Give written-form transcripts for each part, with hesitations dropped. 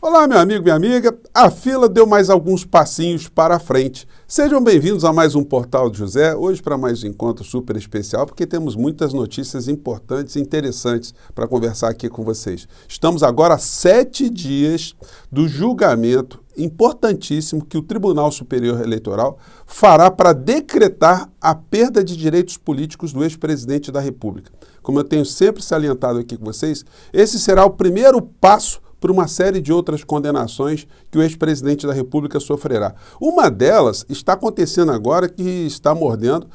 Olá, meu amigo, minha amiga. A fila deu mais alguns passinhos para a frente. Sejam bem-vindos a mais um Portal de José. Hoje para mais um encontro super especial, porque temos muitas notícias importantes e interessantes para conversar aqui com vocês. Estamos agora a 7 dias do julgamento importantíssimo que o Tribunal Superior Eleitoral fará para decretar a perda de direitos políticos do ex-presidente da República. Como eu tenho sempre salientado aqui com vocês, esse será o primeiro passo por uma série de outras condenações que o ex-presidente da República sofrerá. Uma delas está acontecendo agora, que está mordendo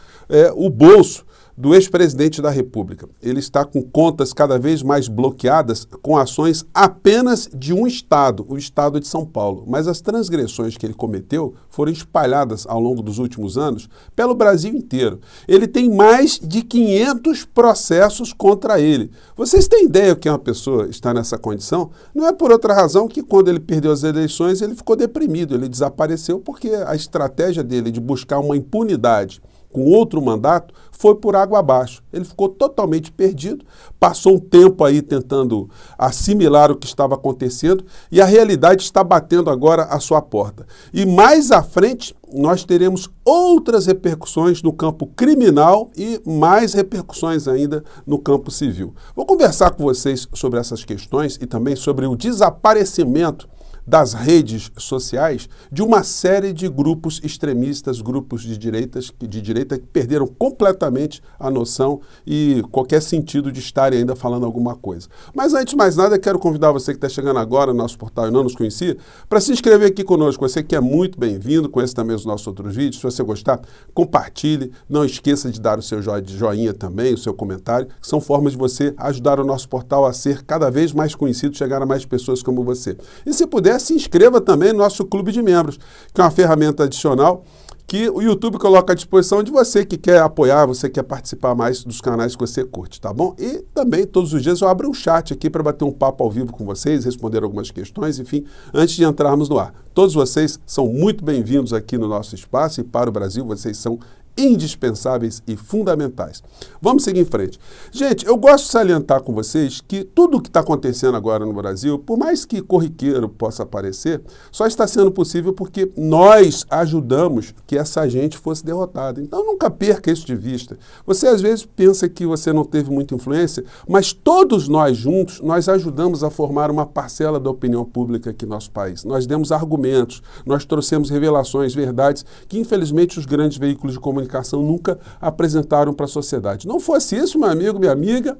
o bolso do ex-presidente da República. Ele está com contas cada vez mais bloqueadas com ações apenas de um estado, o estado de São Paulo. Mas as transgressões que ele cometeu foram espalhadas ao longo dos últimos anos pelo Brasil inteiro. Ele tem mais de 500 processos contra ele. Vocês têm ideia que uma pessoa está nessa condição? Não é por outra razão que quando ele perdeu as eleições ele ficou deprimido, ele desapareceu porque a estratégia dele de buscar uma impunidade com outro mandato, foi por água abaixo. Ele ficou totalmente perdido, passou um tempo aí tentando assimilar o que estava acontecendo e a realidade está batendo agora à sua porta. E mais à frente, nós teremos outras repercussões no campo criminal e mais repercussões ainda no campo civil. Vou conversar com vocês sobre essas questões e também sobre o desaparecimento das redes sociais de uma série de grupos extremistas, grupos de direita que perderam completamente a noção e qualquer sentido de estarem ainda falando alguma coisa. Mas antes de mais nada, eu quero convidar você que está chegando agora no nosso portal e não nos conhecia, para se inscrever aqui conosco. Você que é muito bem-vindo, conheça também os nossos outros vídeos. Se você gostar, compartilhe. Não esqueça de dar o seu joinha também, o seu comentário, que são formas de você ajudar o nosso portal a ser cada vez mais conhecido, chegar a mais pessoas como você. E se puder, se inscreva também no nosso clube de membros, que é uma ferramenta adicional que o YouTube coloca à disposição de você que quer apoiar, você que quer participar mais dos canais que você curte, tá bom? E também, todos os dias, eu abro um chat aqui para bater um papo ao vivo com vocês, responder algumas questões, enfim, antes de entrarmos no ar. Todos vocês são muito bem-vindos aqui no nosso espaço e para o Brasil, vocês são indispensáveis e fundamentais. Vamos seguir em frente. Gente, eu gosto de salientar com vocês que tudo o que está acontecendo agora no Brasil, por mais que corriqueiro possa parecer, só está sendo possível porque nós ajudamos que essa gente fosse derrotada. Então nunca perca isso de vista. Você às vezes pensa que você não teve muita influência, mas todos nós juntos, nós ajudamos a formar uma parcela da opinião pública aqui no nosso país. Nós demos argumentos, nós trouxemos revelações, verdades, que infelizmente os grandes veículos de comunicação nunca apresentaram para a sociedade. Não fosse isso, meu amigo, minha amiga,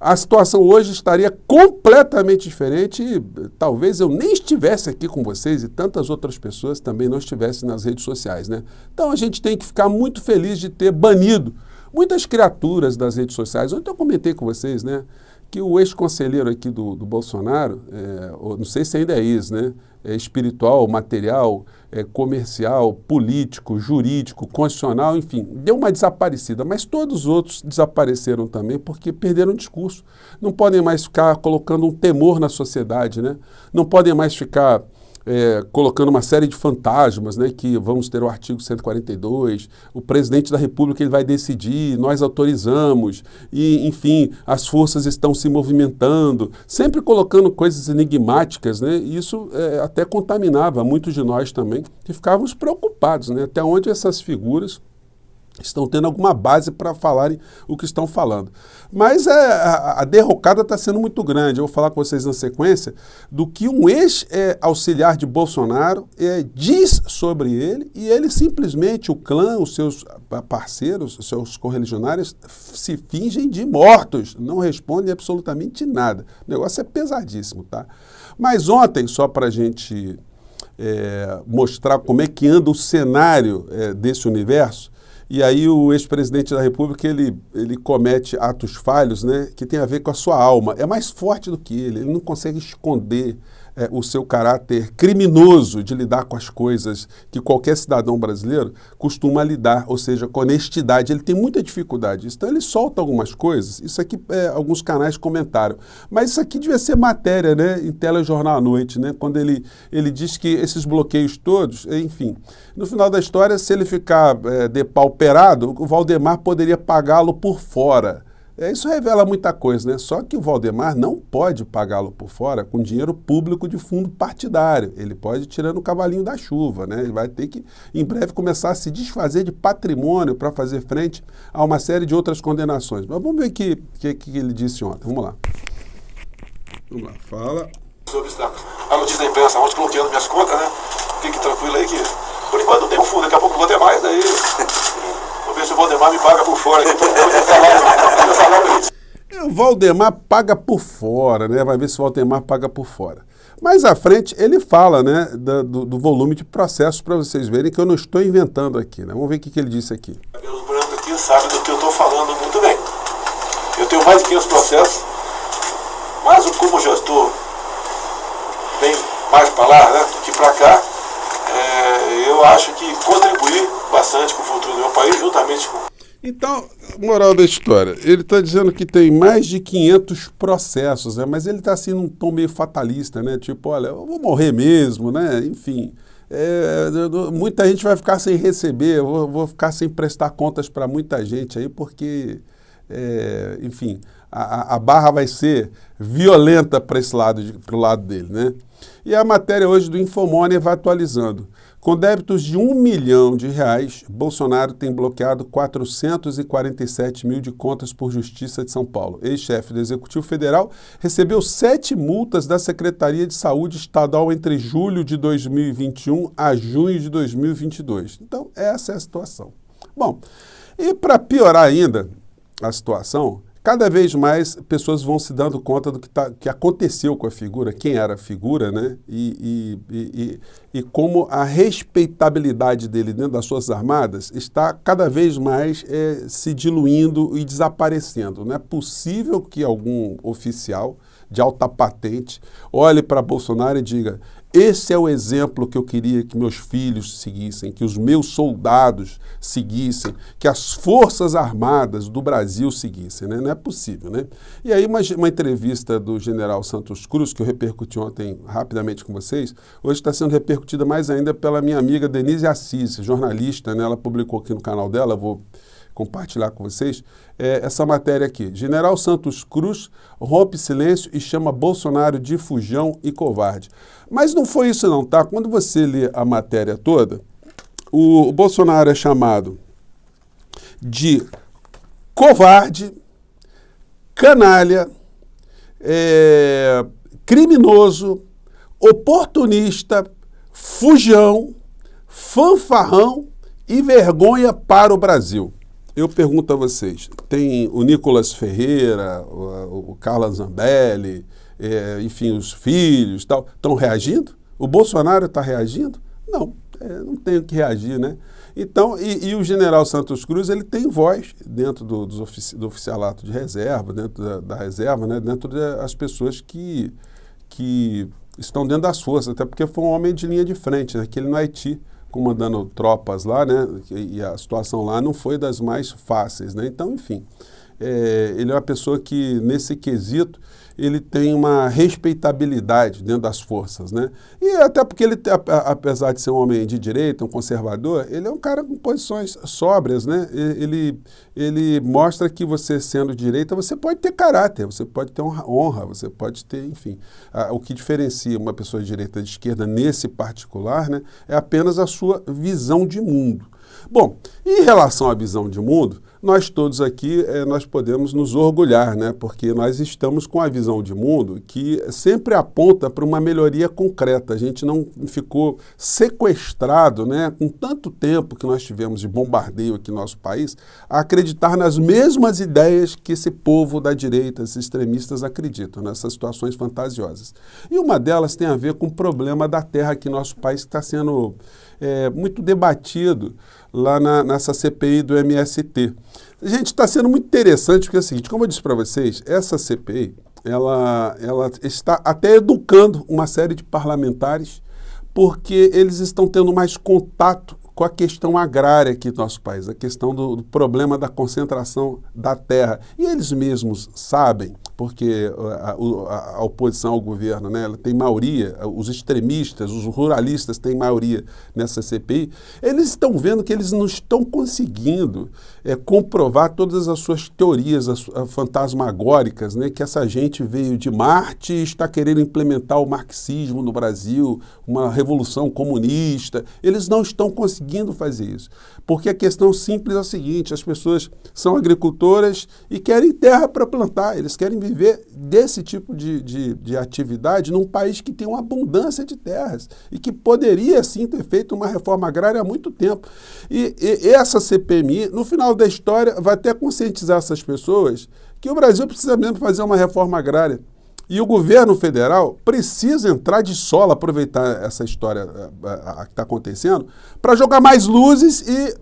a situação hoje estaria completamente diferente e talvez eu nem estivesse aqui com vocês e tantas outras pessoas também não estivessem nas redes sociais, né? Então a gente tem que ficar muito feliz de ter banido muitas criaturas das redes sociais. Ontem eu comentei com vocês, né, que o ex-conselheiro aqui do Bolsonaro, não sei se ainda é isso, né, espiritual, material, comercial, político, jurídico, constitucional, enfim, deu uma desaparecida, mas todos os outros desapareceram também porque perderam o discurso. Não podem mais ficar colocando um temor na sociedade, né? Não podem mais ficar colocando uma série de fantasmas, né, que vamos ter o artigo 142, o presidente da República ele vai decidir, nós autorizamos, e, enfim, as forças estão se movimentando, sempre colocando coisas enigmáticas, né, e isso até contaminava muitos de nós também, que ficávamos preocupados, né, até onde essas figuras estão tendo alguma base para falarem o que estão falando. Mas a derrocada está sendo muito grande. Eu vou falar com vocês na sequência do que um ex-auxiliar de Bolsonaro diz sobre ele e ele simplesmente, o clã, os seus parceiros, os seus correligionários se fingem de mortos, não respondem absolutamente nada. O negócio é pesadíssimo, tá? Mas ontem, só para a gente mostrar como é que anda o cenário desse universo, e aí o ex-presidente da República, ele comete atos falhos, né, que tem a ver com a sua alma. É mais forte do que ele não consegue esconder o seu caráter criminoso de lidar com as coisas que qualquer cidadão brasileiro costuma lidar, ou seja, com honestidade. Ele tem muita dificuldade disso. Então ele solta algumas coisas, isso aqui alguns canais comentaram, mas isso aqui devia ser matéria, né, em telejornal à noite, né, quando ele diz que esses bloqueios todos, enfim, no final da história, se ele ficar depauperado, o Valdemar poderia pagá-lo por fora. Isso revela muita coisa, né? Só que o Valdemar não pode pagá-lo por fora com dinheiro público de fundo partidário. Ele pode ir tirando o cavalinho da chuva, né? Ele vai ter que, em breve, começar a se desfazer de patrimônio para fazer frente a uma série de outras condenações. Mas vamos ver o que ele disse ontem. Vamos lá. Vamos lá, fala. Sobre a notícia da imprensa, ontem bloqueando minhas contas, né? Fique tranquilo aí que, por enquanto, não tem um fundo. Daqui a pouco não vou ter mais, daí... Vou ver se o Valdemar me paga por fora. O Valdemar paga por fora, né? Vai ver se o Valdemar paga por fora. Mais à frente, ele fala, né, do volume de processos para vocês verem que eu não estou inventando aqui, né? Vamos ver o que ele disse aqui. Os brancos aqui sabem do que eu estou falando muito bem. Eu tenho mais de 500 processos, mas como eu já estou bem mais para lá, né, do que para cá, eu acho que contribuir bastante com o futuro do meu país, juntamente com... Então, moral da história, ele está dizendo que tem mais de 500 processos, né? Mas ele está assim num tom meio fatalista, né? Tipo, olha, eu vou morrer mesmo, né? Enfim, muita gente vai ficar sem receber, eu vou ficar sem prestar contas para muita gente aí, porque, enfim, a barra vai ser violenta para esse lado, pro lado dele, né? E a matéria hoje do Infomoney vai atualizando. Com débitos de R$1 milhão, Bolsonaro tem bloqueado 447 mil de contas por Justiça de São Paulo. Ex-chefe do Executivo Federal recebeu 7 multas da Secretaria de Saúde Estadual entre julho de 2021 a junho de 2022. Então, essa é a situação. Bom, e para piorar ainda a situação, cada vez mais pessoas vão se dando conta do que aconteceu com a figura, quem era a figura, né? E como a respeitabilidade dele dentro das Forças Armadas está cada vez mais se diluindo e desaparecendo. Não é possível que algum oficial de alta patente olhe para Bolsonaro e diga: esse é o exemplo que eu queria que meus filhos seguissem, que os meus soldados seguissem, que as Forças Armadas do Brasil seguissem, né? Não é possível, né? E aí uma entrevista do general Santos Cruz, que eu repercuti ontem rapidamente com vocês, hoje está sendo repercutida mais ainda pela minha amiga Denise Assis, jornalista, né? Ela publicou aqui no canal dela, vou compartilhar com vocês, essa matéria aqui. General Santos Cruz rompe silêncio e chama Bolsonaro de fujão e covarde. Mas não foi isso não, tá? Quando você lê a matéria toda, o Bolsonaro é chamado de covarde, canalha, criminoso, oportunista, fujão, fanfarrão e vergonha para o Brasil. Eu pergunto a vocês, tem o Nicolas Ferreira, o Carla Zambelli, enfim, os filhos tal, estão reagindo? O Bolsonaro está reagindo? Não, não tem o que reagir, né? Então, e o general Santos Cruz, ele tem voz dentro do oficialato de reserva, dentro da reserva, né? Dentro das pessoas que estão dentro das forças, até porque foi um homem de linha de frente, né? Que ele no Haiti, comandando tropas lá, né? E a situação lá não foi das mais fáceis, né? Então, enfim, ele é uma pessoa que, nesse quesito, ele tem uma respeitabilidade dentro das forças, né? E até porque ele, apesar de ser um homem de direita, um conservador, ele é um cara com posições sóbrias, né? Ele mostra que você, sendo de direita, você pode ter caráter, você pode ter honra, você pode ter, enfim. O que diferencia uma pessoa de direita de esquerda nesse particular, né, é apenas a sua visão de mundo. Bom, em relação à visão de mundo, nós todos aqui, nós podemos nos orgulhar, né? Porque nós estamos com a visão de mundo que sempre aponta para uma melhoria concreta. A gente não ficou sequestrado, né? Com tanto tempo que nós tivemos de bombardeio aqui no nosso país, a acreditar nas mesmas ideias que esse povo da direita, esses extremistas acreditam, nessas situações fantasiosas. E uma delas tem a ver com o problema da terra aqui no nosso país, que está sendo muito debatido lá nessa CPI do MST. Gente, está sendo muito interessante, porque é o seguinte, como eu disse para vocês, essa CPI, ela está até educando uma série de parlamentares, porque eles estão tendo mais contato com a questão agrária aqui do nosso país, a questão do problema da concentração da terra. E eles mesmos sabem, porque a oposição ao governo, né, ela tem maioria, os extremistas, os ruralistas têm maioria nessa CPI, eles estão vendo que eles não estão conseguindo comprovar todas as suas teorias fantasmagóricas, né, que essa gente veio de Marte e está querendo implementar o marxismo no Brasil, uma revolução comunista. Eles não estão conseguindo fazer isso, porque a questão simples é a seguinte: as pessoas são agricultoras e querem terra para plantar, eles querem viver desse tipo de atividade num país que tem uma abundância de terras e que poderia sim ter feito uma reforma agrária há muito tempo. E essa CPMI, no final da história, vai até conscientizar essas pessoas que o Brasil precisa mesmo fazer uma reforma agrária. E o governo federal precisa entrar de sola, aproveitar essa história que está acontecendo, para jogar mais luzes e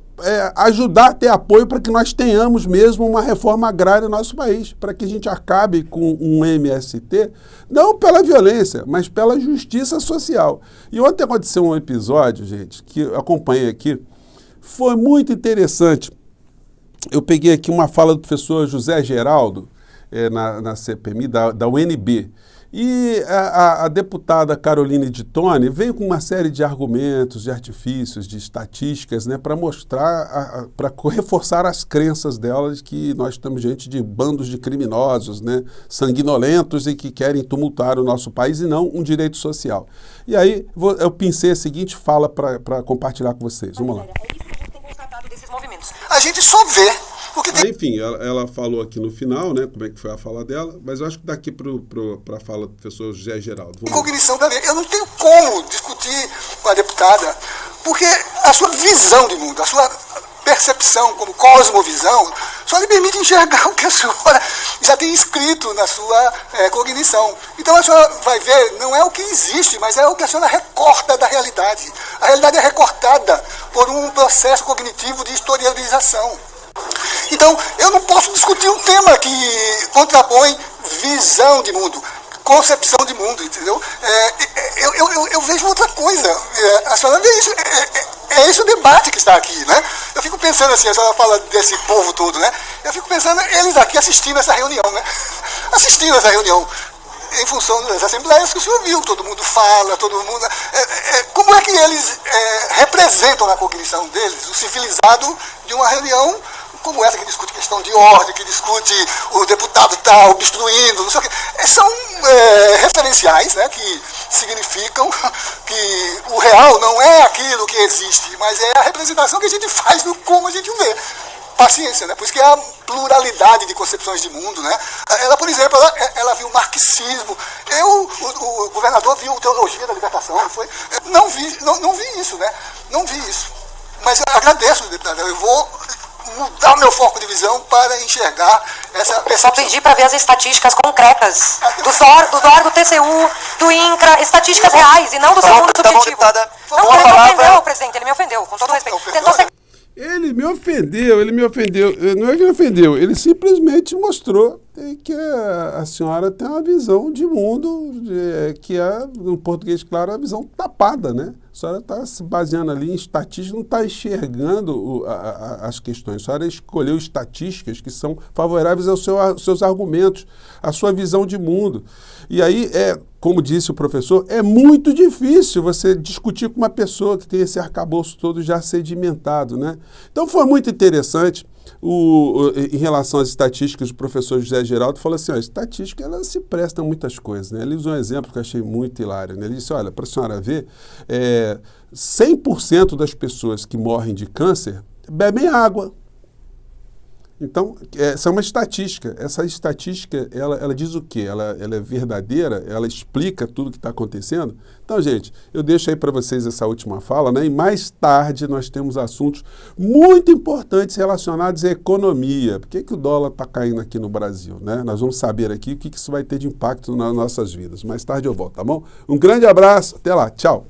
ajudar a ter apoio para que nós tenhamos mesmo uma reforma agrária no nosso país, para que a gente acabe com um MST, não pela violência, mas pela justiça social. E ontem aconteceu um episódio, gente, que eu acompanhei aqui, foi muito interessante. Eu peguei aqui uma fala do professor José Geraldo, na CPMI da UNB. E a deputada Caroline de Tone veio com uma série de argumentos, de artifícios, de estatísticas, né, para mostrar, para reforçar as crenças dela de que nós estamos diante de bandos de criminosos, né, sanguinolentos e que querem tumultuar o nosso país e não um direito social. E aí eu pensei a seguinte fala para compartilhar com vocês. Vamos lá. É isso que a gente tem constatado desses movimentos. A gente só vê. Enfim, ela falou aqui no final, né, como é que foi a fala dela, mas eu acho que daqui para a fala do professor José Geraldo. Cognição também. Eu não tenho como discutir com a deputada, porque a sua visão de mundo, a sua percepção como cosmovisão, só lhe permite enxergar o que a senhora já tem escrito na sua cognição. Então a senhora vai ver, não é o que existe, mas é o que a senhora recorta da realidade. A realidade é recortada por um processo cognitivo de historialização. Então, eu não posso discutir um tema que contrapõe visão de mundo, concepção de mundo, entendeu? Eu vejo outra coisa. A senhora vê isso. É esse o debate que está aqui, né? Eu fico pensando assim, a senhora fala desse povo todo, né? Eu fico pensando, eles aqui assistindo essa reunião, né? Assistindo essa reunião. Em função das assembleias que o senhor viu, todo mundo fala, todo mundo... como é que eles representam na cognição deles o civilizado de uma reunião como essa, que discute questão de ordem, que discute o deputado está obstruindo, não sei o quê. São referenciais, né, que significam que o real não é aquilo que existe, mas é a representação que a gente faz no como a gente vê. Paciência, né? Por isso que há pluralidade de concepções de mundo, né? Ela, por exemplo, ela viu o marxismo. O governador viu teologia da libertação, não foi? Não vi isso, né? Não vi isso. Mas eu agradeço, deputado. Eu vou mudar o meu foco de visão para enxergar essa percepção. Só pedir para ver as estatísticas concretas do DOR, do TCU, do INCRA, estatísticas reais e não do segundo subjetivo. Não, ele me ofendeu, presidente, ele me ofendeu, com todo respeito. Ele me ofendeu. Não é que ele ofendeu, ele simplesmente mostrou que a senhora tem uma visão de mundo que é, no português, claro, a visão tapada, né? A senhora está se baseando ali em estatísticas, não está enxergando as questões. A senhora escolheu estatísticas que são favoráveis aos seus argumentos, à sua visão de mundo. E aí, como disse o professor, é muito difícil você discutir com uma pessoa que tem esse arcabouço todo já sedimentado, né? Então foi muito interessante. Em relação às estatísticas, o professor José Geraldo falou assim, a estatística ela se presta a muitas coisas, né? Ele usou um exemplo que eu achei muito hilário, né? Ele disse, olha, para a senhora ver, 100% das pessoas que morrem de câncer bebem água. Então, essa é uma estatística. Essa estatística, ela diz o quê? Ela é verdadeira? Ela explica tudo o que está acontecendo? Então, gente, eu deixo aí para vocês essa última fala, né? E mais tarde nós temos assuntos muito importantes relacionados à economia. Por que o dólar está caindo aqui no Brasil, né? Nós vamos saber aqui o que isso vai ter de impacto nas nossas vidas. Mais tarde eu volto, tá bom? Um grande abraço, até lá, tchau!